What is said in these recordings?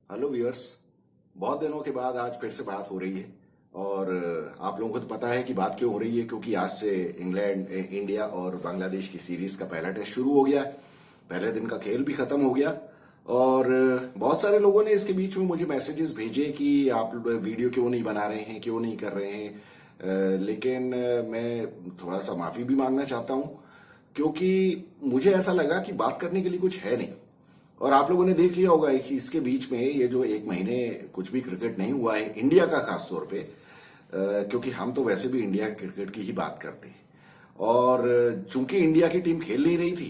Hello viewers. बहुत दिनों के बाद आज फिर से बात हो रही है। और आप लोगों को तो पता है कि बात क्यों हो रही है, क्योंकि आज से इंडिया और बांग्लादेश की सीरीज का पहला टेस्ट शुरू हो गया। पहले दिन का खेल भी खत्म हो गया। और बहुत सारे लोगों ने इसके बीच में मुझे मैसेजेस भेजे कि आप वीडियो क्यों नहीं बना रहे हैं, क्यों नहीं कर रहे हैं। लेकिन मैं थोड़ा सा माफी भी मांगना चाहता हूं, क्योंकि मुझे ऐसा लगा कि बात करने के लिए कुछ है नहीं। और आप लोगों ने देख लिया होगा कि इसके बीच में ये जो एक महीने कुछ भी क्रिकेट नहीं हुआ है इंडिया का, खास तौर पे क्योंकि हम तो वैसे भी इंडिया क्रिकेट की ही बात करते हैं। और चूंकि इंडिया की टीम खेल नहीं रही थी,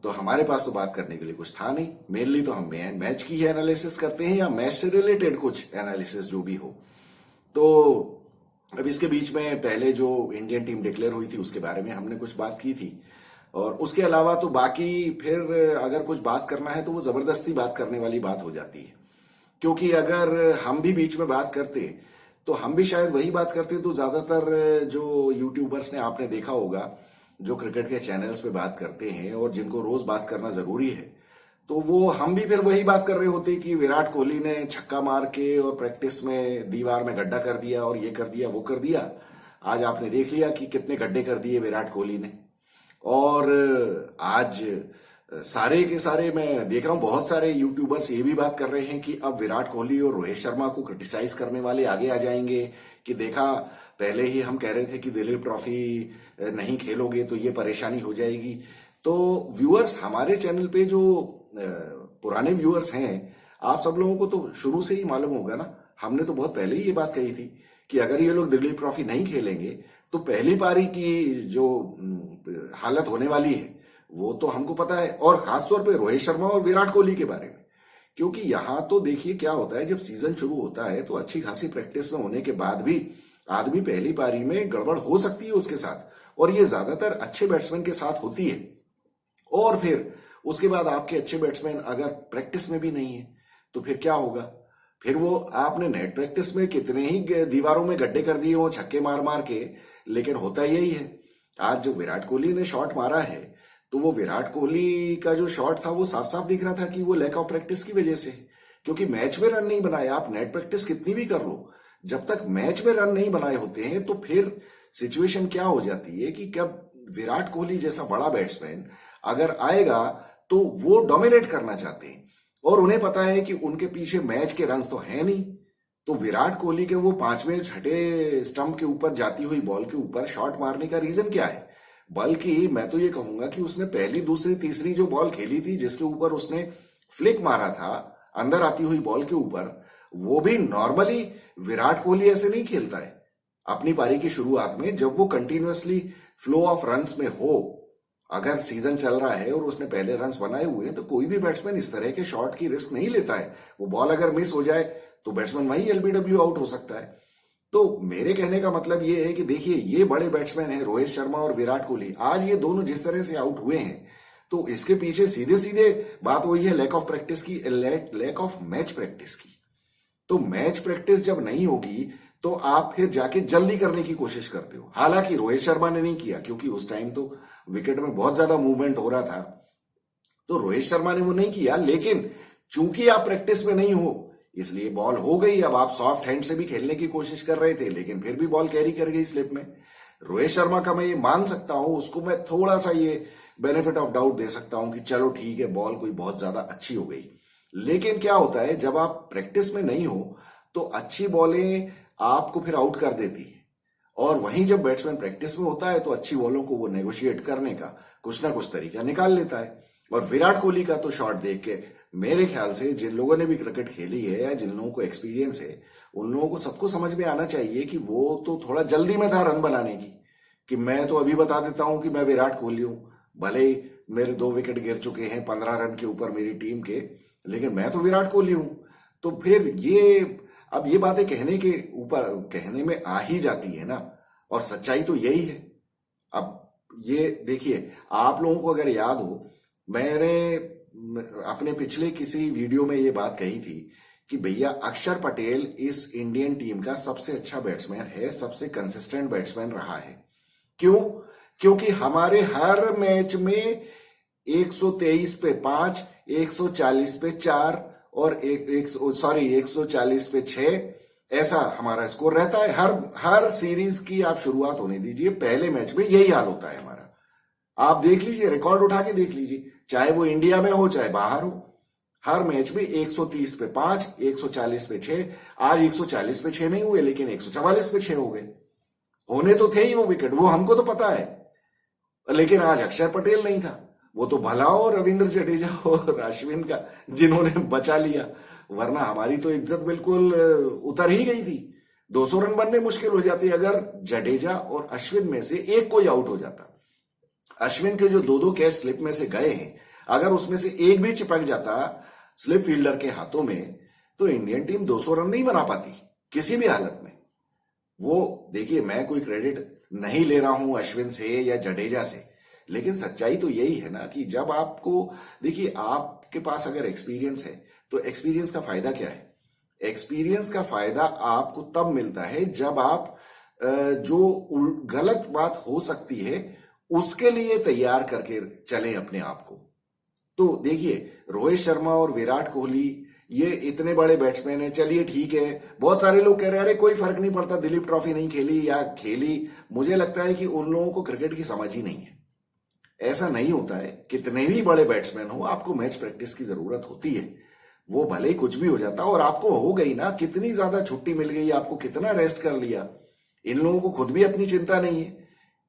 तो हमारे पास तो बात करने के लिए कुछ था नहीं। मेनली तो हम मैच की ही एनालिसिस करते हैं, या मैच से रिलेटेड कुछ एनालिसिस जो भी हो। तो अब इसके बीच में पहले जो इंडियन टीम डिक्लेयर हुई थी उसके बारे में हमने कुछ बात की थी। और उसके अलावा तो बाकी फिर अगर कुछ बात करना है तो वो जबरदस्ती बात करने वाली बात हो जाती है। क्योंकि अगर हम भी बीच में बात करते तो हम भी शायद वही बात करते, तो ज्यादातर जो यूट्यूबर्स ने आपने देखा होगा जो क्रिकेट के चैनल्स पे बात करते हैं और जिनको रोज बात करना जरूरी है, तो वो हम भी फिर वही बात कर रहे होते कि विराट कोहली ने छक्का मार के और प्रैक्टिस में दीवार में गड्ढा कर दिया और ये कर दिया वो कर दिया। आज आपने देख लिया कि कितने गड्ढे कर दिए विराट कोहली ने। और आज सारे के सारे मैं देख रहा हूं बहुत सारे यूट्यूबर्स ये भी बात कर रहे हैं कि अब विराट कोहली और रोहित शर्मा को क्रिटिसाइज करने वाले आगे आ जाएंगे कि देखा, पहले ही हम कह रहे थे कि दिलीप ट्रॉफी नहीं खेलोगे तो ये परेशानी हो जाएगी। तो व्यूअर्स, हमारे चैनल पे जो पुराने व्यूअर्स हैं, आप सब लोगों को तो शुरू से ही मालूम होगा ना, हमने तो बहुत पहले ही ये बात कही थी कि अगर ये लोग दिलीप ट्रॉफी नहीं खेलेंगे तो पहली पारी की जो हालत होने वाली है वो तो हमको पता है। और खासतौर पे रोहित शर्मा और विराट कोहली के बारे में, क्योंकि यहां तो देखिए क्या होता है, जब सीजन शुरू होता है तो अच्छी खासी प्रैक्टिस में होने के बाद भी आदमी पहली पारी में गड़बड़ हो सकती है उसके साथ, और ये ज्यादातर अच्छे बैट्समैन के साथ होती है। और फिर उसके बाद आपके अच्छे बैट्समैन अगर प्रैक्टिस में भी नहीं है तो फिर क्या होगा? फिर वो आपने नेट प्रैक्टिस में कितने ही दीवारों में गड्ढे कर दिए हो छक्के मार मार के, लेकिन होता यही है। आज जो विराट कोहली ने शॉट मारा है, तो वो विराट कोहली का जो शॉट था वो साफ साफ दिख रहा था कि वो लैक ऑफ प्रैक्टिस की वजह से, क्योंकि मैच में रन नहीं बनाए। आप नेट प्रैक्टिस कितनी भी कर लो, जब तक मैच में रन नहीं बनाए होते हैं तो फिर सिचुएशन क्या हो जाती है कि कब विराट कोहली जैसा बड़ा बैट्समैन अगर आएगा तो वो डोमिनेट करना चाहते हैं, और उन्हें पता है कि उनके पीछे मैच के रन तो है नहीं। तो विराट कोहली के वो पांचवें छठे स्टंप के ऊपर जाती हुई बॉल के ऊपर शॉट मारने का रीजन क्या है? बल्कि मैं तो ये कहूंगा कि उसने पहली दूसरी तीसरी जो बॉल खेली थी जिसके ऊपर उसने फ्लिक मारा था अंदर आती हुई बॉल के ऊपर, वो भी नॉर्मली विराट कोहली ऐसे नहीं खेलता है। अपनी पारी की शुरुआत में जब वो कंटिन्यूअसली फ्लो ऑफ रन्स में हो, अगर सीजन चल रहा है और उसने पहले रन्स बनाए हुए हैं, तो कोई भी बैट्समैन इस तरह के शॉट की रिस्क नहीं लेता है। वो बॉल अगर मिस हो जाए तो बैट्समैन वहीं एलबीडब्ल्यू आउट हो सकता है। तो मेरे कहने का मतलब ये है कि देखिए, ये बड़े बैट्समैन हैं रोहित शर्मा और विराट कोहली, आज ये दोनों जिस तरह से आउट हुए हैं, तो इसके पीछे सीधे सीधे बात वही है, लैक ऑफ प्रैक्टिस की, लैक ऑफ मैच प्रैक्टिस की। तो मैच प्रैक्टिस जब नहीं होगी तो आप फिर जाके जल्दी करने की कोशिश करते हो। हालांकि रोहित शर्मा ने नहीं किया, क्योंकि उस टाइम तो विकेट में बहुत ज्यादा मूवमेंट हो रहा था, तो रोहित शर्मा ने वो नहीं किया। लेकिन चूंकि आप प्रैक्टिस में नहीं हो, इसलिए बॉल हो गई। अब आप सॉफ्ट हैंड से भी खेलने की कोशिश कर रहे थे, लेकिन फिर भी बॉल कैरी कर गई स्लिप में। रोहित शर्मा का मैं ये मान सकता हूं, उसको मैं थोड़ा सा ये बेनिफिट ऑफ डाउट दे सकता हूं कि चलो ठीक है, बॉल कोई बहुत ज्यादा अच्छी हो गई। लेकिन क्या होता है, जब आप प्रैक्टिस में नहीं हो तो अच्छी बॉलें आपको फिर आउट कर देती है, और वहीं जब बैट्समैन प्रैक्टिस में होता है तो अच्छी बॉलों को वो नेगोशिएट करने का कुछ ना कुछ तरीका निकाल लेता है। और विराट कोहली का तो शॉट देख के मेरे ख्याल से जिन लोगों ने भी क्रिकेट खेली है या जिन लोगों को एक्सपीरियंस है, उन लोगों को सबको समझ में आना चाहिए कि वो तो थोड़ा जल्दी में था रन बनाने की, कि मैं तो अभी बता देता हूं कि मैं विराट कोहली हूं, भले ही मेरे 2 विकेट गिर चुके हैं 15 रन के ऊपर मेरी टीम के, लेकिन मैं तो विराट कोहली हूं। तो फिर ये, अब ये बातें कहने के ऊपर कहने में आ ही जाती है ना, और सच्चाई तो यही है। अब ये देखिए, आप लोगों को अगर याद हो, मैंने अपने पिछले किसी वीडियो में ये बात कही थी कि भैया अक्षर पटेल इस इंडियन टीम का सबसे अच्छा बैट्समैन है, सबसे कंसिस्टेंट बैट्समैन रहा है। क्यों? क्योंकि हमारे हर मैच में 123 पे 5, 140 पे 4 और 140 पे 6, ऐसा हमारा स्कोर रहता है। हर सीरीज की आप शुरुआत होने दीजिए, पहले मैच में यही हाल होता है हमारा। आप देख लीजिए, रिकॉर्ड उठा के देख लीजिए, चाहे वो इंडिया में हो चाहे बाहर हो, हर मैच में 130 पे 5, 140 पे 6। आज 140 पे 6 नहीं हुए, लेकिन 144 पे 6 हो गए। होने तो थे ही वो विकेट, वो हमको तो पता है, लेकिन आज अक्षर पटेल नहीं था। वो तो भला हो रविंद्र जडेजा और अश्विन का, जिन्होंने बचा लिया, वरना हमारी तो इज्जत बिल्कुल उतर ही गई थी। 200 रन बनने मुश्किल हो जाते अगर जडेजा और अश्विन में से एक कोई आउट हो जाता। अश्विन के जो 2-2 कैच स्लिप में से गए हैं, अगर उसमें से एक भी चिपक जाता स्लिप फील्डर के हाथों में, तो इंडियन टीम 200 रन नहीं बना पाती किसी भी हालत में। वो देखिए, मैं कोई क्रेडिट नहीं ले रहा हूं अश्विन से या जडेजा से, लेकिन सच्चाई तो यही है ना कि जब आपको, देखिए, आपके पास अगर एक्सपीरियंस है तो एक्सपीरियंस का फायदा क्या है? एक्सपीरियंस का फायदा आपको तब मिलता है जब आप जो गलत बात हो सकती है उसके लिए तैयार करके चलें अपने आप को। तो देखिए, रोहित शर्मा और विराट कोहली ये इतने बड़े बैट्समैन हैं, चलिए ठीक है। बहुत सारे लोग कह रहे हैं अरे कोई फर्क नहीं पड़ता, दिलीप ट्रॉफी नहीं खेली या खेली। मुझे लगता है कि उन लोगों को क्रिकेट की समझ ही नहीं है। ऐसा नहीं होता है, कितने भी बड़े बैट्समैन हो, आपको मैच प्रैक्टिस की जरूरत होती है। वो भले ही कुछ भी हो जाता, और आपको हो गई ना, कितनी ज्यादा छुट्टी मिल गई, आपको कितना रेस्ट कर लिया। इन लोगों को खुद भी अपनी चिंता नहीं है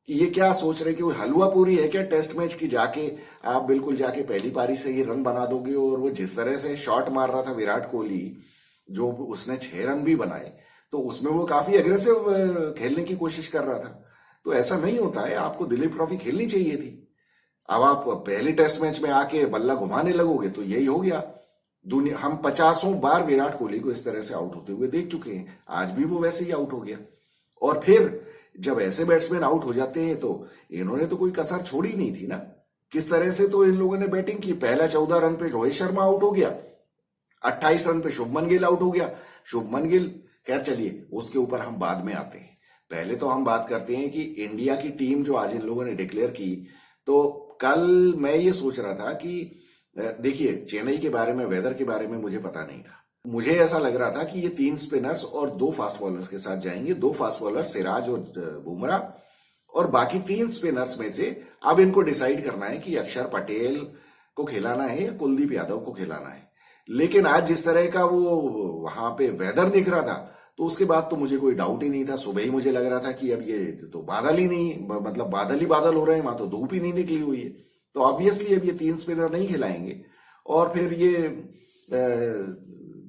कि ये क्या सोच रहे कि वो हलवा पूरी है क्या टेस्ट मैच की, जाके आप बिल्कुल जाके पहली पारी से ही रन बना दोगे। और वो जिस तरह से शॉट मार रहा था विराट कोहली, जो उसने 6 रन भी बनाए, तो उसमें वो काफी एग्रेसिव खेलने की कोशिश कर रहा था। तो ऐसा नहीं होता है, आपको दिलीप ट्रॉफी खेलनी चाहिए थी। अब आप पहले टेस्ट मैच में आके बल्ला घुमाने लगोगे तो यही हो गया। दुनिया, हम 50 बार विराट कोहली को इस तरह से आउट होते हुए देख चुके हैं, आज भी वो वैसे ही आउट हो गया। और फिर जब ऐसे बैट्समैन आउट हो जाते हैं तो इन्होंने तो कोई कसर छोड़ी नहीं थी ना। किस तरह से तो इन लोगों ने बैटिंग की। पहला 14 रन पे रोहित शर्मा आउट हो गया, 28 रन पे शुभमन गिल आउट हो गया। शुभमन गिल, खैर चलिए उसके ऊपर हम बाद में आते हैं। पहले तो हम बात करते हैं कि इंडिया की टीम जो आज इन लोगों ने डिक्लेयर की, तो कल मैं ये सोच रहा था कि देखिए, चेन्नई के बारे में, वेदर के बारे में मुझे पता नहीं था। मुझे ऐसा लग रहा था कि ये 3 स्पिनर्स और 2 फास्ट बॉलर्स के साथ जाएंगे। 2 फास्ट बॉलर्स सिराज और बुमराह, और बाकी 3 स्पिनर्स में से अब इनको डिसाइड करना है कि अक्षर पटेल को खिलाना है या कुलदीप यादव को खिलाना है। लेकिन आज जिस तरह का वो वहां पे वेदर दिख रहा था, तो उसके बाद तो मुझे कोई डाउट ही नहीं था। सुबह ही मुझे लग रहा था कि अब ये तो बादल ही नहीं, मतलब बादल ही बादल हो रहे हैं, वहां तो धूप ही नहीं निकली हुई है। तो ऑब्वियसली अब ये 3 स्पिनर नहीं खिलाएंगे, और फिर ये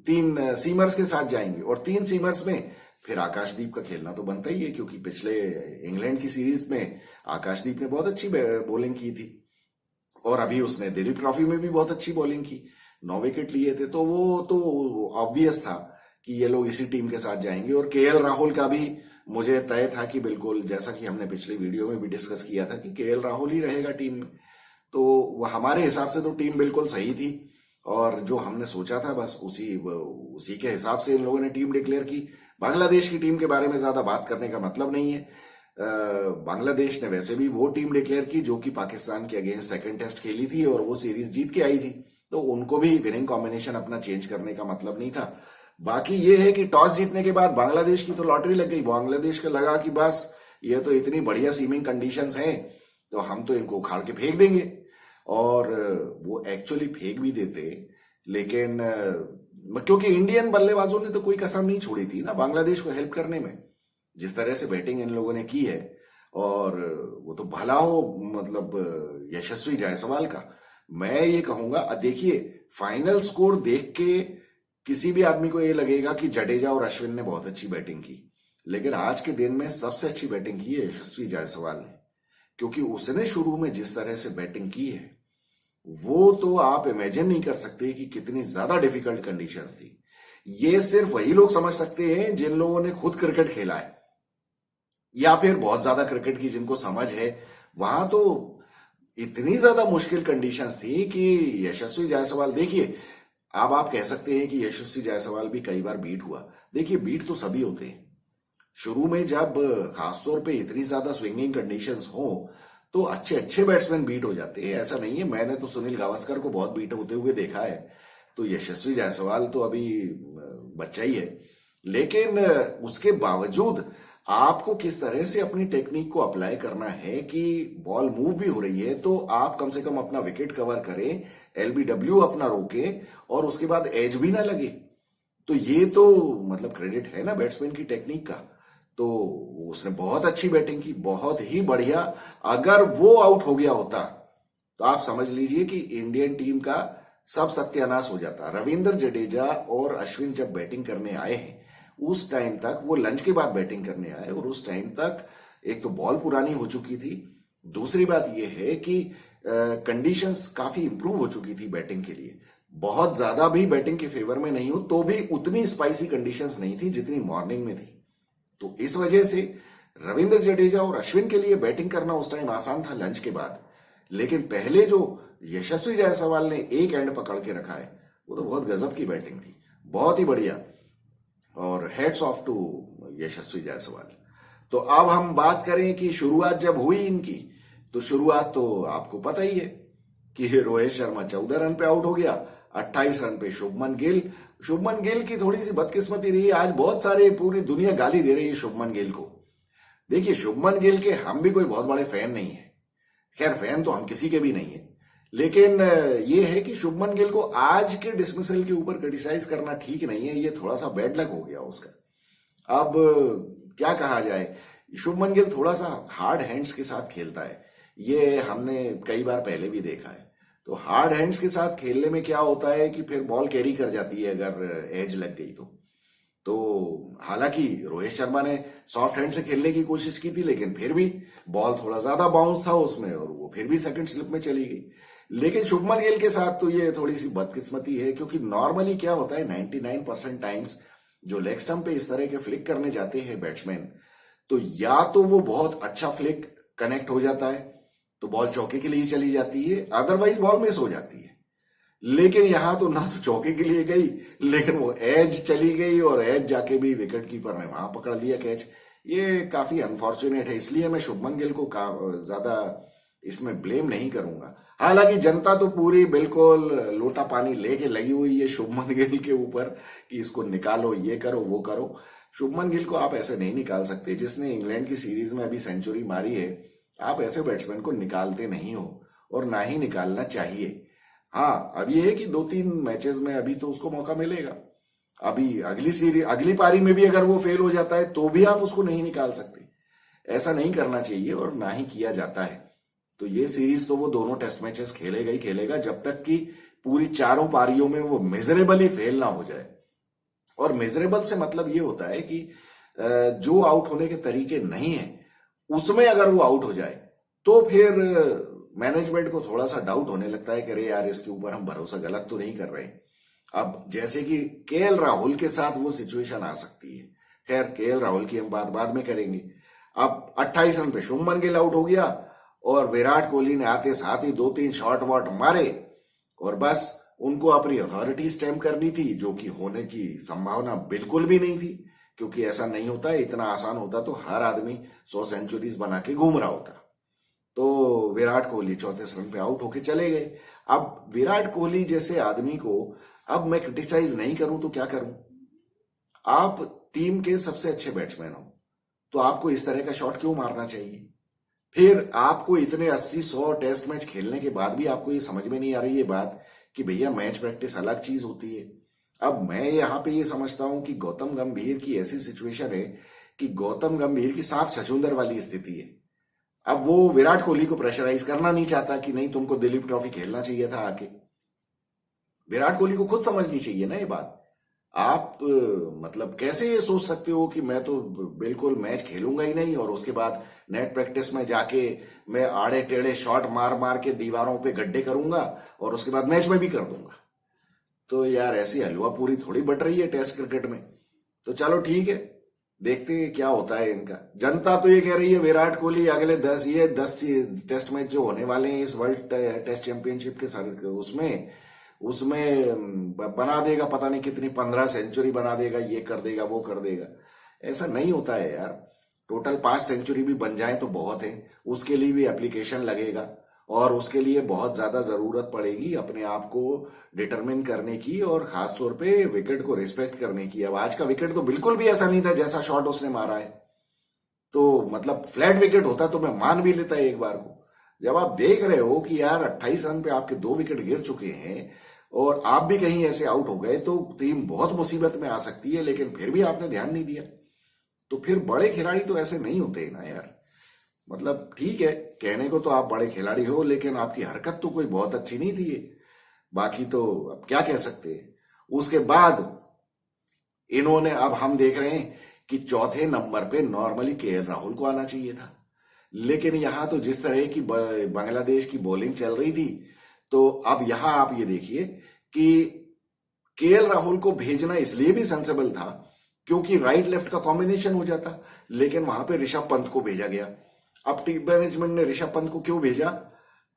3 सीमर्स के साथ जाएंगे। और 3 सीमर्स में फिर आकाशदीप का खेलना तो बनता ही है, क्योंकि पिछले इंग्लैंड की सीरीज में आकाशदीप ने बहुत अच्छी बॉलिंग की थी, और अभी उसने दिलीप ट्रॉफी में भी बहुत अच्छी बॉलिंग की, 9 विकेट लिए थे। तो वो तो ऑब्वियस था कि ये लोग इसी टीम के साथ जाएंगे। और केएल राहुल का भी मुझे तय था कि बिल्कुल, जैसा कि हमने पिछले वीडियो में भी डिस्कस किया था, कि केएल राहुल ही रहेगा टीम में। तो हमारे हिसाब से तो टीम बिल्कुल सही थी, और जो हमने सोचा था बस उसी के हिसाब से इन लोगों ने टीम डिक्लेयर की। बांग्लादेश की टीम के बारे में ज्यादा बात करने का मतलब नहीं है। बांग्लादेश ने वैसे भी वो टीम डिक्लेयर की जो कि पाकिस्तान के अगेंस्ट सेकंड टेस्ट खेली थी और वो सीरीज जीत के आई थी, तो उनको भी विनिंग कॉम्बिनेशन अपना चेंज करने का मतलब नहीं था। बाकी ये है कि टॉस जीतने के बाद बांग्लादेश की तो लॉटरी लग गई। बांग्लादेश को लगा कि बस ये तो इतनी बढ़िया सीमिंग कंडीशंस हैं, तो हम तो इनको उखाड़ के फेंक देंगे। और वो एक्चुअली फेंक भी देते, लेकिन क्योंकि इंडियन बल्लेबाजों ने तो कोई कसर नहीं छोड़ी थी ना बांग्लादेश को हेल्प करने में। जिस तरह से बैटिंग इन लोगों ने की है, और वो तो भला हो मतलब यशस्वी जायसवाल का। मैं ये कहूंगा, देखिए फाइनल स्कोर देख के किसी भी आदमी को ये लगेगा कि जडेजा और अश्विन ने बहुत अच्छी बैटिंग की, लेकिन आज के दिन में सबसे अच्छी बैटिंग की है यशस्वी जायसवाल ने, क्योंकि उसने शुरू में जिस तरह से बैटिंग की है, वो तो आप इमेजिन नहीं कर सकते कि कितनी ज्यादा डिफिकल्ट कंडीशंस थी। ये सिर्फ वही लोग समझ सकते हैं जिन लोगों ने खुद क्रिकेट खेला है, या फिर बहुत ज्यादा क्रिकेट की जिनको समझ है। वहां तो इतनी ज्यादा मुश्किल कंडीशंस थी कि यशस्वी जायसवाल, देखिए अब आप कह सकते हैं कि यशस्वी जायसवाल भी कई बार बीट हुआ। देखिए बीट तो सभी होते हैं शुरू में, जब खासतौर पे इतनी ज्यादा स्विंगिंग कंडीशंस हो तो अच्छे अच्छे बैट्समैन बीट हो जाते हैं। ऐसा नहीं है, मैंने तो सुनील गावस्कर को बहुत बीट होते हुए देखा है। तो यशस्वी जायसवाल तो अभी बच्चा ही है, लेकिन उसके बावजूद आपको किस तरह से अपनी टेक्निक को अप्लाई करना है कि बॉल मूव भी हो रही है तो आप कम से कम अपना विकेट कवर करें, एलबीडब्ल्यू अपना रोके और उसके बाद एज भी ना लगे। तो ये तो मतलब क्रेडिट है ना बैट्समैन की टेक्निक का। तो उसने बहुत अच्छी बैटिंग की, बहुत ही बढ़िया। अगर वो आउट हो गया होता तो आप समझ लीजिए कि इंडियन टीम का सब सत्यानाश हो जाता। रविंद्र जडेजा और अश्विन जब बैटिंग करने आए हैं उस टाइम तक, वो लंच के बाद बैटिंग करने आए और उस टाइम तक एक तो बॉल पुरानी हो चुकी थी, दूसरी बात यह है कि कंडीशंस काफी इंप्रूव हो चुकी थी बैटिंग के लिए। बहुत ज्यादा भी बैटिंग के फेवर में नहीं हो तो भी उतनी स्पाइसी कंडीशंस नहीं थी जितनी मॉर्निंग में थी। तो इस वजह से रविंद्र जडेजा और अश्विन के लिए बैटिंग करना उस टाइम आसान था लंच के बाद। लेकिन पहले जो यशस्वी जायसवाल ने एक एंड पकड़ के रखा है वो तो बहुत गजब की बैटिंग थी, बहुत ही बढ़िया। और हेड्स ऑफ टू यशस्वी जायसवाल। तो अब हम बात करें कि शुरुआत जब हुई इनकी, तो शुरुआत तो आपको पता ही है कि रोहित शर्मा 14 रन पे आउट हो गया, 28 रन पे शुभमन गिल की थोड़ी सी बदकिस्मती रही। आज बहुत सारे पूरी दुनिया गाली दे रही है शुभमन गिल को। देखिए शुभमन गिल के हम भी कोई बहुत बड़े फैन नहीं है, खैर फैन तो हम किसी के भी नहीं है, लेकिन ये है कि शुभमन गिल को आज के डिसमिसल के ऊपर क्रिटिसाइज करना ठीक नहीं है, ये थोड़ा सा बैड लक हो गया उसका। अब क्या कहा जाए, शुभमन गिल थोड़ा सा हार्ड हैंड्स के साथ खेलता है, ये हमने कई बार पहले भी देखा है। तो हार्ड हैंड्स के साथ खेलने में क्या होता है कि फिर बॉल कैरी कर जाती है अगर एज लग गई तो हालांकि रोहित शर्मा ने सॉफ्ट हैंड से खेलने की कोशिश की थी, लेकिन फिर भी बॉल थोड़ा ज्यादा बाउंस था उसमें और वो फिर भी सेकंड स्लिप में चली गई। लेकिन शुभमन गिल के साथ तो ये थोड़ी सी बदकिस्मती है, क्योंकि नॉर्मली क्या होता है 99% टाइम्स जो लेग स्टंप पे इस तरह के फ्लिक करने जाते हैं बैट्समैन, तो या तो वो बहुत अच्छा फ्लिक कनेक्ट हो जाता है तो बॉल चौके के लिए चली जाती है, अदरवाइज बॉल मिस हो जाती है। लेकिन यहां तो ना तो चौके के लिए गई, लेकिन वो एज चली गई और एज जाके भी विकेट कीपर ने वहां पकड़ लिया कैच। ये काफी अनफॉर्चुनेट है, इसलिए मैं शुभमन गिल को ज्यादा इसमें ब्लेम नहीं करूंगा। हालांकि जनता तो पूरी बिल्कुल लोटा पानी लेके लगी हुई है शुभमन गिल के ऊपर कि इसको निकालो, ये करो वो करो। शुभमन गिल को आप ऐसे नहीं निकाल सकते, जिसने इंग्लैंड की सीरीज में अभी सेंचुरी मारी है। आप ऐसे बैट्समैन को निकालते नहीं हो और ना ही निकालना चाहिए। हाँ, अब ये है कि 2-3 मैचेस में अभी तो उसको मौका मिलेगा। अभी अगली पारी में भी अगर वो फेल हो जाता है तो भी आप उसको नहीं निकाल सकते। ऐसा नहीं करना चाहिए और ना ही किया जाता है। तो ये सीरीज तो वो दोनों टेस्ट मैचेस खेलेगा ही खेलेगा जब तक कि पूरी चारों पारियों में वो मिजरेबली फेल ना हो जाए। और मिजरेबल से मतलब ये होता है कि जो आउट होने के तरीके नहीं है उसमें अगर वो आउट हो जाए तो फिर मैनेजमेंट को थोड़ा सा डाउट होने लगता है कि अरे यार इसके ऊपर हम भरोसा गलत तो नहीं कर रहे। अब जैसे कि केएल राहुल के साथ वो सिचुएशन आ सकती है, खैर केएल राहुल की हम बात बाद में करेंगे। अब 28 रन पे शुभमन गिल आउट हो गया और विराट कोहली ने आते साथ ही 2-3 शॉट वॉट मारे और बस उनको अपनी अथॉरिटी स्टैम्प करनी थी, जो कि होने की संभावना बिल्कुल भी नहीं थी, क्योंकि ऐसा नहीं होता है। इतना आसान होता तो हर आदमी 100 सेंचुरीज बना के घूम रहा होता। तो विराट कोहली 34 रन पे आउट होके चले गए। अब विराट कोहली जैसे आदमी को अब मैं क्रिटिसाइज नहीं करूं तो क्या करूं? आप टीम के सबसे अच्छे बैट्समैन हो तो आपको इस तरह का शॉट क्यों मारना चाहिए? फिर आपको इतने 80-100 टेस्ट मैच खेलने के बाद भी आपको ये समझ में नहीं आ रही है बात कि भैया मैच प्रैक्टिस अलग चीज होती है। अब मैं यहां पे ये समझता हूं कि गौतम गंभीर की ऐसी सिचुएशन है कि गौतम गंभीर की सांप छछूंदर वाली स्थिति है। अब वो विराट कोहली को प्रेशराइज करना नहीं चाहता कि नहीं तुमको दिलीप ट्रॉफी खेलना चाहिए था आके। विराट कोहली को खुद समझनी चाहिए ना ये बात। आप मतलब कैसे ये सोच सकते हो कि मैं तो बिल्कुल मैच खेलूंगा ही नहीं और उसके बाद नेट प्रैक्टिस में जाके मैं आड़े टेढ़े शॉट मार मार के दीवारों पे गड्ढे करूंगा और उसके बाद मैच में भी कर दूंगा? तो यार ऐसी हलवा पूरी थोड़ी बट रही है टेस्ट क्रिकेट में। तो चलो ठीक है, देखते हैं क्या होता है इनका। जनता तो ये कह रही है विराट कोहली अगले 10 टेस्ट मैच जो होने वाले हैं इस वर्ल्ड टेस्ट चैंपियनशिप के उसमें बना देगा, पता नहीं कितनी 15 सेंचुरी बना देगा, ये कर देगा वो कर देगा। ऐसा नहीं होता है यार। टोटल 5 सेंचुरी भी बन जाए तो बहुत है, उसके लिए भी एप्लीकेशन लगेगा और उसके लिए बहुत ज्यादा जरूरत पड़ेगी अपने आप को डिटरमिन करने की और खासतौर पे विकेट को रिस्पेक्ट करने की। अब आज का विकेट तो बिल्कुल भी ऐसा नहीं था जैसा शॉट उसने मारा है। तो मतलब फ्लैट विकेट होता तो मैं मान भी लेता एक बार को। जब आप देख रहे हो कि यार 28 रन पे आपके 2 विकेट गिर चुके हैं और आप भी कहीं ऐसे आउट हो गए तो टीम बहुत मुसीबत में आ सकती है, लेकिन फिर भी आपने ध्यान नहीं दिया। तो फिर बड़े खिलाड़ी तो ऐसे नहीं होते ना यार। मतलब ठीक है, कहने को तो आप बड़े खिलाड़ी हो, लेकिन आपकी हरकत तो कोई बहुत अच्छी नहीं थी ये। बाकी तो अब क्या कह सकते हैं। उसके बाद इन्होंने, अब हम देख रहे हैं कि चौथे नंबर पे नॉर्मली केएल राहुल को आना चाहिए था, लेकिन यहां तो जिस तरह की बांग्लादेश की बॉलिंग चल रही थी, तो अब यहां आप ये देखिए कि केएल राहुल को भेजना इसलिए भी सेंसेबल था क्योंकि राइट लेफ्ट का कॉम्बिनेशन हो जाता, लेकिन वहां पे ऋषभ पंत को भेजा गया। अब टीम मैनेजमेंट ने ऋषभ पंत को क्यों भेजा?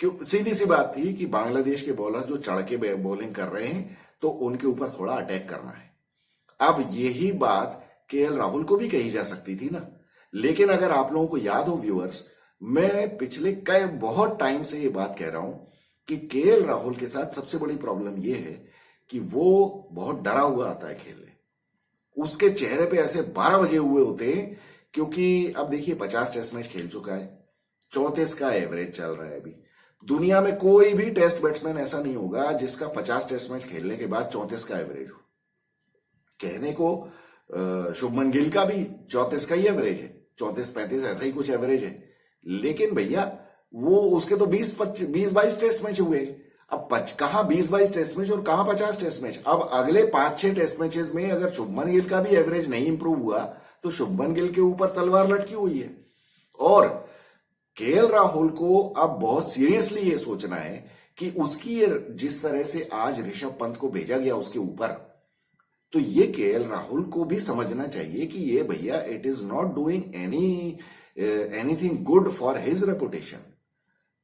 क्यों? सीधी सी बात थी कि बांग्लादेश के बॉलर जो चढ़ के बॉलिंग कर रहे हैं तो उनके ऊपर थोड़ा अटैक करना है। अब यही बात केएल राहुल को भी कही जा सकती थी ना। लेकिन अगर आप लोगों को याद हो व्यूअर्स, मैं पिछले कई बहुत टाइम से ये बात कह रहा हूं कि केएल राहुल के साथ सबसे बड़ी प्रॉब्लम ये है कि वो बहुत डरा हुआ आता है खेलने। उसके चेहरे पे ऐसे 12 बजे हुए होते हैं, क्योंकि अब देखिए 50 टेस्ट मैच खेल चुका है, 34 का एवरेज चल रहा है अभी। दुनिया में कोई भी टेस्ट बैट्समैन ऐसा नहीं होगा जिसका 50 टेस्ट मैच खेलने के बाद 34 का एवरेज हो। कहने को शुभमन गिल का भी 34 का ही एवरेज है, 34-35 ऐसा ही कुछ एवरेज है, लेकिन भैया वो उसके तो 20-22 टेस्ट मैच हुए। अब कहां 20-22 टेस्ट मैच और कहां 50 टेस्ट मैच। अब अगले 5-6 टेस्ट मैचेस में अगर शुभमन गिल का भी एवरेज नहीं इंप्रूव हुआ तो शुभमन गिल के ऊपर तलवार लटकी हुई है। और केएल राहुल को अब बहुत सीरियसली ये सोचना है कि उसकी जिस तरह से आज ऋषभ पंत को भेजा गया उसके ऊपर, तो ये केएल राहुल को भी समझना चाहिए कि ये भैया it is not doing anything good for his reputation.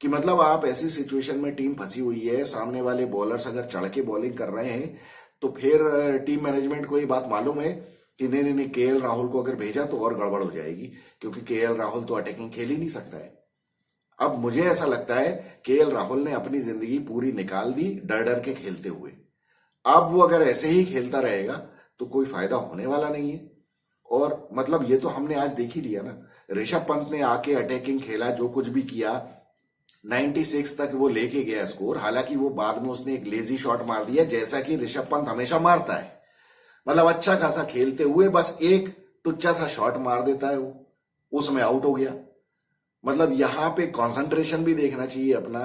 कि मतलब आप ऐसी सिचुएशन में टीम फंसी हुई है, सामने वाले बॉलर्स अगर चढ़ के बॉलिंग कर रहे हैं, तो फिर टीम मैनेजमेंट को ये बात मालूम है कि नहीं नहीं नहीं, केएल राहुल को अगर भेजा तो और गड़बड़ हो जाएगी, क्योंकि केएल राहुल तो अटैकिंग खेल ही नहीं सकता है। अब मुझे ऐसा लगता है केएल राहुल ने अपनी जिंदगी पूरी निकाल दी डर डर के खेलते हुए। अब वो अगर ऐसे ही खेलता रहेगा तो कोई फायदा होने वाला नहीं है। और मतलब ये तो हमने आज देख ही लिया ना, ऋषभ पंत ने आके अटैकिंग खेला, जो कुछ भी किया, 96 तक वो लेके गया स्कोर। हालांकि वो बाद में उसने एक लेजी शॉट मार दिया, जैसा कि ऋषभ पंत हमेशा मारता है। मतलब अच्छा खासा खेलते हुए बस एक टुच्चा सा शॉट मार देता है वो, उसमें आउट हो गया। मतलब यहां पे कंसंट्रेशन भी देखना चाहिए अपना,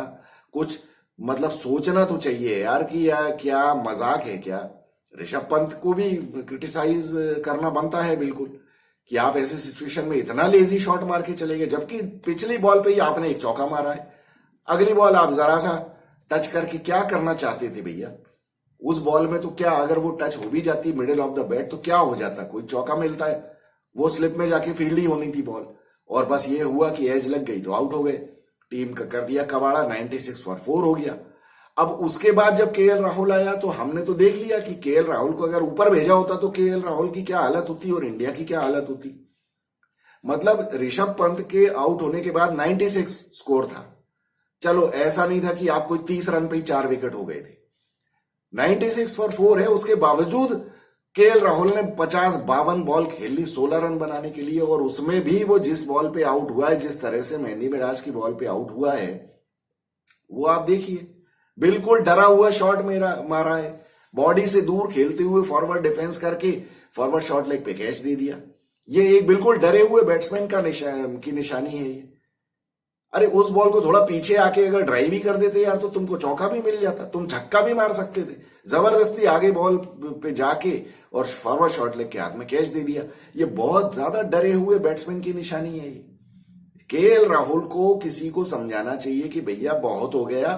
कुछ मतलब सोचना तो चाहिए यार कि यार क्या मजाक है क्या। ऋषभ पंत को भी क्रिटिसाइज करना बनता है बिल्कुल कि आप ऐसे सिचुएशन में इतना लेजी शॉट मार के चले गए, जबकि पिछली बॉल पे ही आपने एक चौका मारा है। अगली बॉल आप जरा सा टच करके क्या करना चाहते थे भैया? उस बॉल में तो क्या, अगर वो टच हो भी जाती मिडिल ऑफ द बैट तो क्या हो जाता, कोई चौका मिलता है? वो स्लिप में जाके फील्ड ही होनी थी बॉल, और बस ये हुआ कि एज लग गई तो आउट हो गए। टीम का कर दिया कबाड़ा, 96 फॉर 4 हो गया। अब उसके बाद जब केएल राहुल आया तो हमने तो देख लिया कि केएल राहुल को अगर ऊपर भेजा होता तो केएल राहुल की क्या हालत होती और इंडिया की क्या हालत होती। मतलब ऋषभ पंत के आउट होने के बाद 96 स्कोर था। चलो ऐसा नहीं था कि आप कोई 30 रन पे ही 4 विकेट हो गए थे, 96 फॉर 4 है। उसके बावजूद केएल राहुल ने 52 बॉल खेल ली 16 रन बनाने के लिए, और उसमें भी वो जिस बॉल पे आउट हुआ है, जिस तरह से मेहंदी मिराज की बॉल पे आउट हुआ है, वो आप देखिए, बिल्कुल डरा हुआ शॉट मारा है, बॉडी से दूर खेलते हुए फॉरवर्ड डिफेंस करके फॉरवर्ड शॉट लेग पे कैच दे दिया। ये एक बिल्कुल डरे हुए बैट्समैन की निशानी है ये। अरे उस बॉल को थोड़ा पीछे आके अगर ड्राइव ही कर देते यार तो तुमको चौका भी मिल जाता, तुम छक्का भी मार सकते थे। जबरदस्ती आगे बॉल पे जाके और फॉरवर्ड शॉट लेग के हाथ में कैच दे दिया। ये बहुत ज्यादा डरे हुए बैट्समैन की निशानी है ये। केएल राहुल को किसी को समझाना चाहिए कि भैया बहुत हो गया,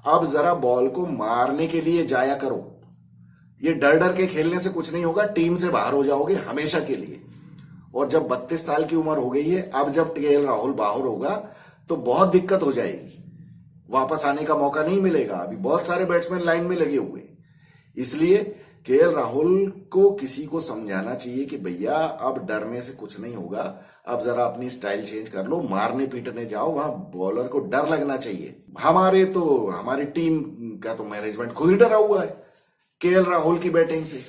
अब जरा बॉल को मारने के लिए जाया करो। ये डर डर के खेलने से कुछ नहीं होगा, टीम से बाहर हो जाओगे हमेशा के लिए। और जब 32 साल की उम्र हो गई है, अब जब केएल राहुल बाहर होगा तो बहुत दिक्कत हो जाएगी, वापस आने का मौका नहीं मिलेगा। अभी बहुत सारे बैट्समैन लाइन में लगे हुए हैं, इसलिए केएल राहुल को किसी को समझाना चाहिए कि भैया अब डरने से कुछ नहीं होगा, अब जरा अपनी स्टाइल चेंज कर लो, मारने पीटने जाओ, वहां बॉलर को डर लगना चाहिए। हमारी टीम का तो मैनेजमेंट खुद ही डरा हुआ है केएल राहुल की बैटिंग से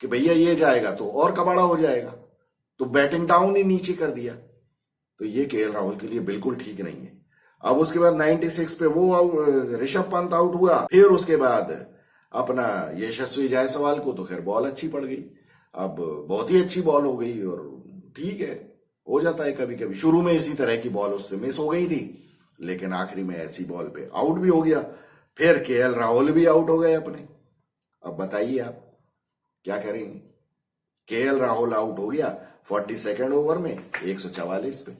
कि भैया ये जाएगा तो और कबाड़ा हो जाएगा, तो बैटिंग डाउन ही नीचे कर दिया। तो ये केएल राहुल के लिए बिल्कुल ठीक नहीं है। अब उसके बाद 96 पे वो ऋषभ पंत आउट हुआ, फिर उसके बाद अपना यशस्वी जायसवाल को तो खैर बॉल अच्छी पड़ गई, अब बहुत ही अच्छी बॉल हो गई, और ठीक है, हो जाता है कभी कभी। शुरू में इसी तरह की बॉल उससे मिस हो गई थी, लेकिन आखिरी में ऐसी बॉल पे आउट भी हो गया। फिर केएल राहुल भी आउट हो गए अपने। अब बताइए आप क्या करेंगे? केएल राहुल आउट हो गया 42nd ओवर में 144 पे।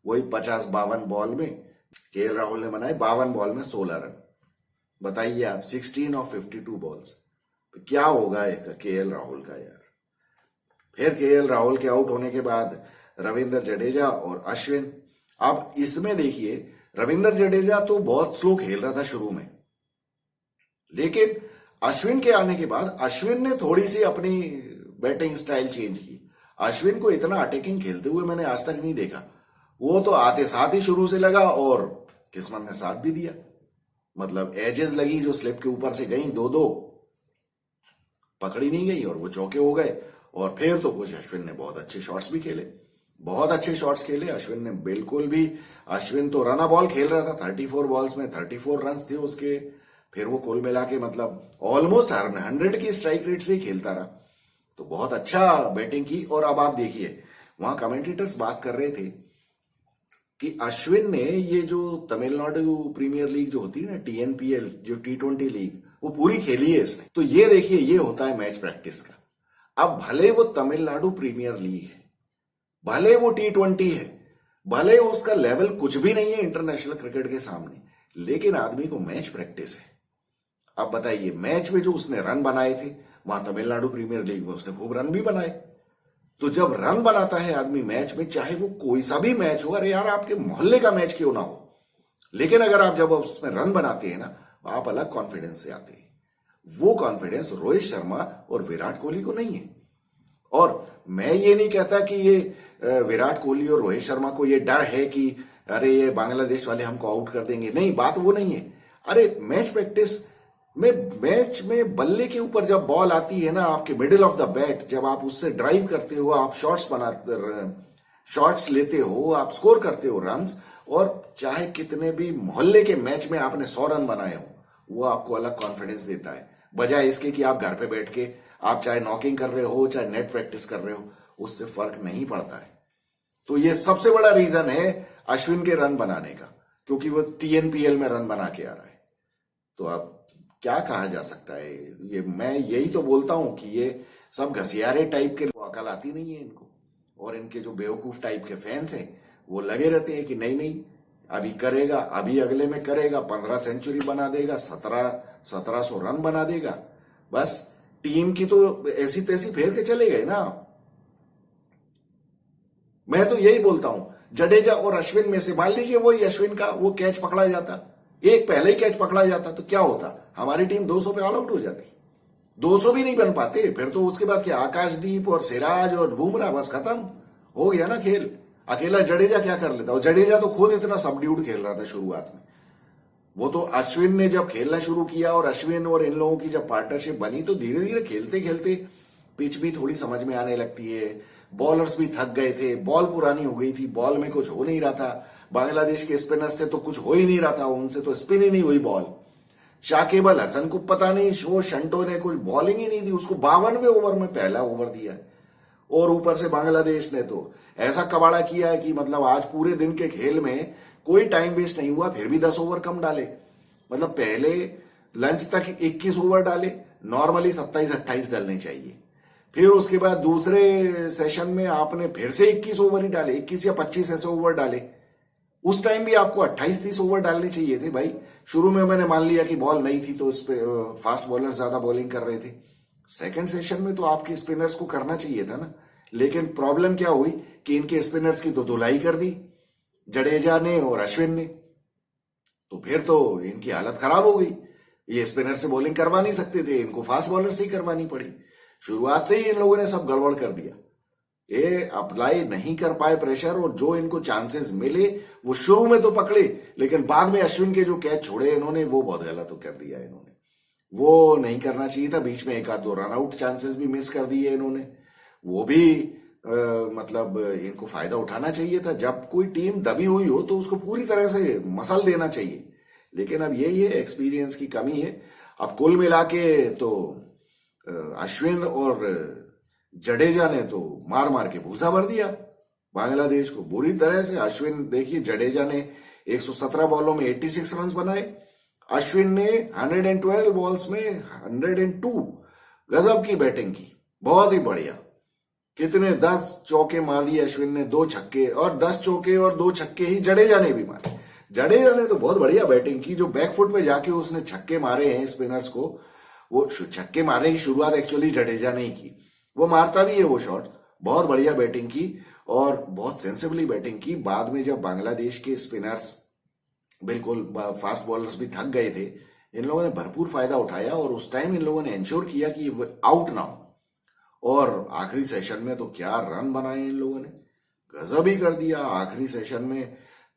वही 52 बॉल में केएल राहुल ने बनाए 52 बॉल में 16 रन। बताइए आप, 16 ऑफ 52 बॉल्स, तो क्या होगा केएल राहुल का यार। फिर केएल राहुल के आउट होने के बाद रविंद्र जडेजा और अश्विन। अब इसमें देखिए, रविंद्र जडेजा तो बहुत स्लो खेल रहा था शुरू में, लेकिन अश्विन के आने के बाद अश्विन ने थोड़ी सी अपनी बैटिंग स्टाइल चेंज की। अश्विन को इतना अटैकिंग खेलते हुए मैंने आज तक नहीं देखा। वो तो आते साथ ही शुरू से लगा, और किस्मत ने साथ भी दिया। मतलब एजेस लगी जो स्लिप के ऊपर से गई, दो पकड़ी नहीं गई और वो चौके हो गए। और फिर तो कुछ अश्विन ने बहुत अच्छे शॉट्स भी खेले, बहुत अच्छे शॉट्स खेले अश्विन ने, बिल्कुल भी। अश्विन तो रन बॉल खेल रहा था, 34 बॉल्स में 34 रन थे उसके। फिर वो कुल मिला के मतलब ऑलमोस्ट 100 की स्ट्राइक रेट से ही खेलता रहा, तो बहुत अच्छा बैटिंग की। और अब आप देखिए, वहां कमेंटेटर्स बात कर रहे थे कि अश्विन ने ये जो तमिलनाडु प्रीमियर लीग जो होती है ना, TNPL, जो T20 लीग, वो पूरी खेली है इसने। तो ये देखिए, ये होता है मैच प्रैक्टिस का। अब भले वो तमिलनाडु प्रीमियर लीग है, भले वो T20 है, भले उसका लेवल कुछ भी नहीं है इंटरनेशनल क्रिकेट के सामने, लेकिन आदमी को मैच प्रैक्टिस है। अब बताइए, मैच में जो उसने रन बनाए थे, वहां तमिलनाडु प्रीमियर लीग में उसने खूब रन भी बनाए। तो जब रन बनाता है आदमी मैच में, चाहे वो कोई सा भी मैच हो, अरे यार आपके मोहल्ले का मैच क्यों ना हो, लेकिन अगर आप जब उसमें रन बनाते हैं ना, आप अलग कॉन्फिडेंस से आते हैं। वो कॉन्फिडेंस रोहित शर्मा और विराट कोहली को नहीं है। और मैं ये नहीं कहता कि ये विराट कोहली और रोहित शर्मा को ये डर है कि अरे ये बांग्लादेश वाले हमको आउट कर देंगे, नहीं, बात वो नहीं है। अरे मैच प्रैक्टिस में, मैच में बल्ले के ऊपर जब बॉल आती है ना, आपके मिडिल ऑफ द बैट, जब आप उससे ड्राइव करते हो, आप शॉट्स लेते हो, आप स्कोर करते हो रन्स, और चाहे कितने भी मोहल्ले के मैच में आपने 100 रन बनाए हो, वो आपको अलग कॉन्फिडेंस देता है, बजाय इसके कि आप घर पे बैठ के आप चाहे नॉकिंग कर रहे हो, चाहे नेट प्रैक्टिस कर रहे हो, उससे फर्क नहीं पड़ता है। तो ये सबसे बड़ा रीजन है अश्विन के रन बनाने का, क्योंकि वो TNPL में रन बना के आ रहा है। तो अब क्या कहा जा सकता है, ये मैं यही तो बोलता हूं कि ये सब घसियारे टाइप के, अकल आती नहीं है इनको, और इनके जो बेवकूफ टाइप के फैंस हैं वो लगे रहते हैं कि नहीं नहीं अभी करेगा, अभी अगले में करेगा, 15 सेंचुरी बना देगा, 1700 रन बना देगा, बस टीम की तो ऐसी तैसी फेर के चले गए ना। मैं तो यही बोलता हूं, जडेजा और अश्विन में से मान लीजिए वही अश्विन का वो कैच पकड़ा जाता, एक पहले ही कैच पकड़ा जाता, तो क्या होता, हमारी टीम 200 पे ऑल आउट हो जाती। 200 भी नहीं बन पाते, फिर तो उसके बाद क्या, आकाशदीप और सिराज और बुमराह, बस खत्म हो गया ना खेल। अकेला जडेजा क्या कर लेता, और जडेजा तो खुद इतना सबड्यूड खेल रहा था शुरुआत में। वो तो अश्विन ने जब खेलना शुरू किया और अश्विन और इन लोगों की जब पार्टनरशिप बनी, तो धीरे धीरे खेलते खेलते पिच भी थोड़ी समझ में आने लगती है, बॉलर्स भी थक गए थे, बॉल पुरानी हो गई थी, बॉल में कुछ हो नहीं रहा था। बांग्लादेश के स्पिनर से तो कुछ हो ही नहीं रहा था, उनसे तो स्पिन ही नहीं हुई बॉल। शाकिब अल हसन को पता नहीं, वो शंटो ने कुछ बॉलिंग ही नहीं दी, उसको 52वें ओवर में पहला ओवर दिया है। और ऊपर से बांग्लादेश ने तो ऐसा कबाड़ा किया है कि मतलब आज पूरे दिन के खेल में कोई टाइम वेस्ट नहीं हुआ, फिर भी 10 ओवर कम डाले। मतलब पहले लंच तक 21 ओवर डाले, नॉर्मली 27-28 डालने चाहिए। फिर उसके बाद दूसरे सेशन में आपने फिर से 21 ओवर ही डाले, 21 या 25 ऐसे ओवर डाले। उस टाइम भी आपको 28-30 ओवर डालने चाहिए थे भाई। शुरू में मैंने मान लिया कि बॉल नहीं थी तो इस पे फास्ट बॉलर ज्यादा बॉलिंग कर रहे थे। सेकंड सेशन में तो आपके स्पिनर्स को करना चाहिए था ना, लेकिन प्रॉब्लम क्या हुई कि इनके स्पिनर्स की तो धुलाई कर दी जडेजा ने और अश्विन ने, तो फिर तो इनकी हालत खराब हो गई। ये स्पिनर से बॉलिंग करवा नहीं सकते थे, इनको फास्ट बॉलर से ही करवानी पड़ी। शुरुआत से ही इन लोगों ने सब गड़बड़ कर दिया। ये अप्लाई नहीं कर पाए प्रेशर, और जो इनको चांसेस मिले वो शुरू में तो पकड़े, लेकिन बाद में अश्विन के जो कैच छोड़े इन्होंने वो बहुत गलत तो कर दिया इन्होंने। वो नहीं करना चाहिए था। बीच में एक आध दो रन आउट चांसेस भी मिस कर दिए इन्होंने, वो भी मतलब इनको फायदा उठाना चाहिए था। जब कोई टीम दबी हुई हो तो उसको पूरी तरह से मसल देना चाहिए, लेकिन अब यही है, एक्सपीरियंस की कमी है। अब कुल मिला के तो अश्विन और जडेजा ने तो मार मार के भूसा भर दिया बांग्लादेश को बुरी तरह से। अश्विन देखिए, जडेजा ने 117 बॉलों में 86 रन बनाए, अश्विन ने 112 बॉल्स में 102। गजब की बैटिंग की, बहुत ही बढ़िया। कितने 10 चौके मार दिए अश्विन ने, 2 छक्के, और 10 चौके और 2 छक्के ही जडेजा ने भी मारे। जडेजा ने तो बहुत बढ़िया बैटिंग की, जो बैकफुट पे जाके उसने छक्के मारे हैं स्पिनर्स को। वो छक्के मारने की शुरुआत एक्चुअली जडेजा ने ही की, वो मारता भी है वो शॉट। बहुत बढ़िया बैटिंग की और बहुत सेंसिबली बैटिंग की। बाद में जब बांग्लादेश के स्पिनर्स बिल्कुल फास्ट बॉलर्स भी थक गए थे, इन लोगों ने भरपूर फायदा उठाया और उस टाइम इन लोगों ने इंश्योर किया कि आउट ना हो। और आखिरी सेशन में तो क्या रन बनाए इन लोगों ने, गजब ही कर दिया। आखिरी सेशन में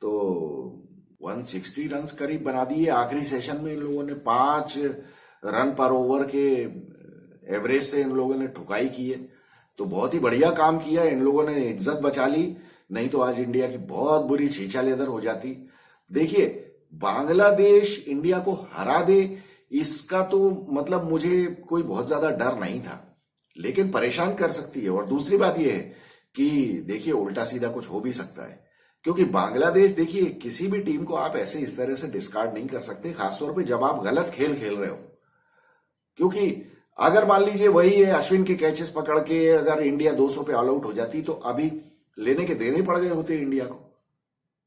तो 160 रन करीब बना दिए आखिरी सेशन में इन लोगों ने। 5 रन पर ओवर के एवरेज से इन लोगों ने ठुकाई की है, तो बहुत ही बढ़िया काम किया इन लोगों ने, इज्जत बचा ली। नहीं तो आज इंडिया की बहुत बुरी छीछा लेदर हो जाती। देखिए, बांग्लादेश इंडिया को हरा दे इसका तो मतलब मुझे कोई बहुत ज्यादा डर नहीं था, लेकिन परेशान कर सकती है। और दूसरी बात यह है कि देखिए, उल्टा सीधा कुछ हो भी सकता है, क्योंकि बांग्लादेश, देखिए, किसी भी टीम को आप ऐसे इस तरह से डिस्कार्ड नहीं कर सकते, खासतौर पे जब आप गलत खेल खेल रहे हो। क्योंकि अगर मान लीजिए वही है, अश्विन के कैचेस पकड़ के अगर इंडिया 200 पे ऑल आउट हो जाती तो अभी लेने के देने पड़ गए होते इंडिया को।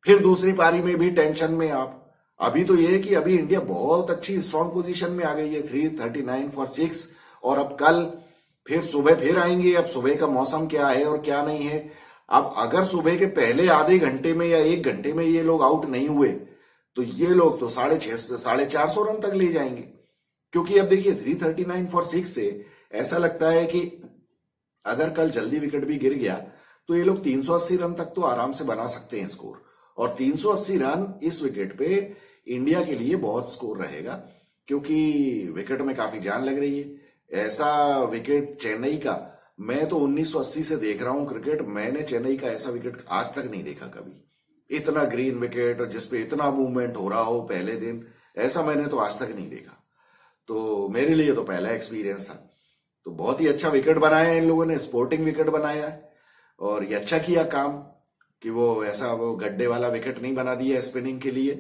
फिर दूसरी पारी में भी टेंशन में आप। अभी तो यह है कि अभी इंडिया बहुत अच्छी स्ट्रांग पोजीशन में आ गई है, 339 फॉर 6। और अब कल फिर सुबह फिर आएंगे। अब सुबह का मौसम क्या है और क्या नहीं है। अब अगर सुबह के पहले आधे घंटे में या 1 घंटे में ये लोग आउट नहीं हुए तो ये लोग तो 450 रन तक ले जाएंगे। क्योंकि अब देखिए, 339 फॉर 6 से ऐसा लगता है कि अगर कल जल्दी विकेट भी गिर गया तो ये लोग 380 रन तक तो आराम से बना सकते हैं स्कोर। और 380 रन इस विकेट पे इंडिया के लिए बहुत स्कोर रहेगा, क्योंकि विकेट में काफी जान लग रही है। ऐसा विकेट चेन्नई का, मैं तो 1980 से देख रहा हूं क्रिकेट, मैंने चेन्नई का ऐसा विकेट आज तक नहीं देखा कभी। इतना ग्रीन विकेट और जिसपे इतना मूवमेंट हो रहा हो पहले दिन, ऐसा मैंने तो आज तक नहीं देखा। तो मेरे लिए तो पहला एक्सपीरियंस था। तो बहुत ही अच्छा विकेट बनाया है इन लोगों ने, स्पोर्टिंग विकेट बनाया है। और ये अच्छा किया काम कि वो गड्ढे वाला विकेट नहीं बना दिया स्पिनिंग के लिए,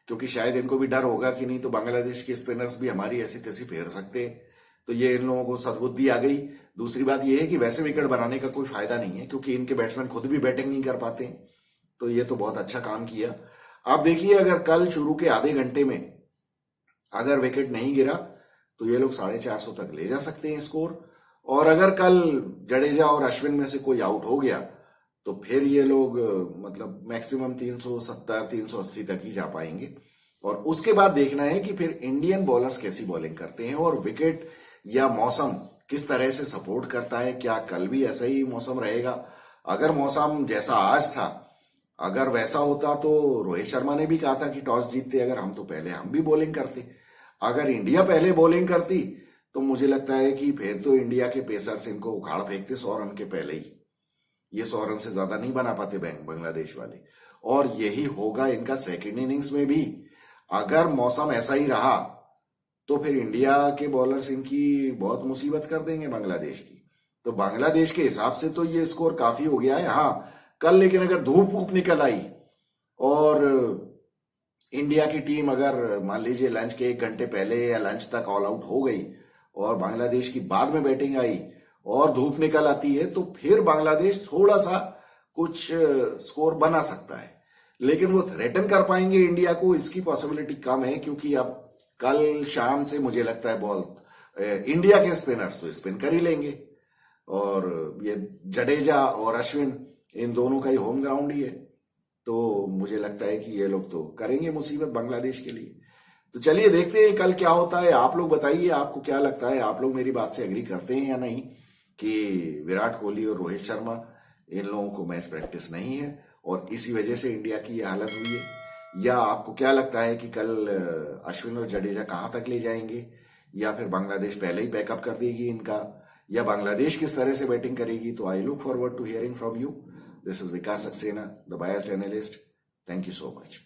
क्योंकि शायद इनको भी डर होगा कि नहीं तो बांग्लादेश के स्पिनर्स भी हमारी ऐसी तैसी फेर सकते हैं। तो ये इन लोगों को सद्बुद्धि आ गई। दूसरी बात ये है कि वैसे विकेट बनाने का कोई फायदा नहीं है, क्योंकि इनके बैट्समैन खुद भी बैटिंग नहीं कर पाते हैं। तो ये तो बहुत अच्छा काम किया। आप देखिए, अगर कल शुरू के आधे घंटे में अगर विकेट नहीं गिरा तो ये लोग 450 तक ले जा सकते हैं स्कोर। और अगर कल जडेजा और अश्विन में से कोई आउट हो गया तो फिर ये लोग मतलब मैक्सिमम 370 380 तक ही जा पाएंगे। और उसके बाद देखना है कि फिर इंडियन बॉलर्स कैसी बॉलिंग करते हैं और विकेट या मौसम किस तरह से सपोर्ट करता है। क्या कल भी ऐसा ही मौसम रहेगा? अगर मौसम जैसा आज था, अगर वैसा होता तो रोहित शर्मा ने भी कहा था कि टॉस जीतते अगर हम तो पहले हम भी बॉलिंग करते। अगर इंडिया पहले बॉलिंग करती तो मुझे लगता है कि फिर तो इंडिया के पेसर्स इनको उखाड़ फेंकते 100 रन के पहले ही। ये 100 रन से ज्यादा नहीं बना पाते बांग्लादेश वाले। और यही होगा इनका सेकेंड इनिंग्स में भी। अगर मौसम ऐसा ही रहा तो फिर इंडिया के बॉलर्स इनकी बहुत मुसीबत कर देंगे बांग्लादेश की। तो बांग्लादेश के हिसाब से तो ये स्कोर काफी हो गया है। हाँ, कल लेकिन अगर धूप वूप निकल आई और इंडिया की टीम अगर मान लीजिए लंच के 1 घंटे पहले या लंच तक ऑल आउट हो गई और बांग्लादेश की बाद में बैटिंग आई और धूप निकल आती है तो फिर बांग्लादेश थोड़ा सा कुछ स्कोर बना सकता है। लेकिन वो थ्रेटन कर पाएंगे इंडिया को, इसकी पॉसिबिलिटी कम है। क्योंकि अब कल शाम से मुझे लगता है बहुत इंडिया के स्पिनर्स तो स्पिन कर ही लेंगे। और ये जडेजा और अश्विन इन दोनों का ही होम ग्राउंड ही है, तो मुझे लगता है कि ये लोग तो करेंगे मुसीबत बांग्लादेश के लिए। तो चलिए देखते हैं कल क्या होता है। आप लोग बताइए, आपको क्या लगता है, आप लोग मेरी बात से एग्री करते हैं या नहीं कि विराट कोहली और रोहित शर्मा इन लोगों को मैच प्रैक्टिस नहीं है और इसी वजह से इंडिया की ये हालत हुई है? या आपको क्या लगता है कि कल अश्विन और जडेजा कहाँ तक ले जाएंगे, या फिर बांग्लादेश पहले ही पैकअप कर देगी इनका, या बांग्लादेश किस तरह से बैटिंग करेगी? तो I look forward to hearing from you. This is Vikas Saxena, the biased analyst. Thank you so much.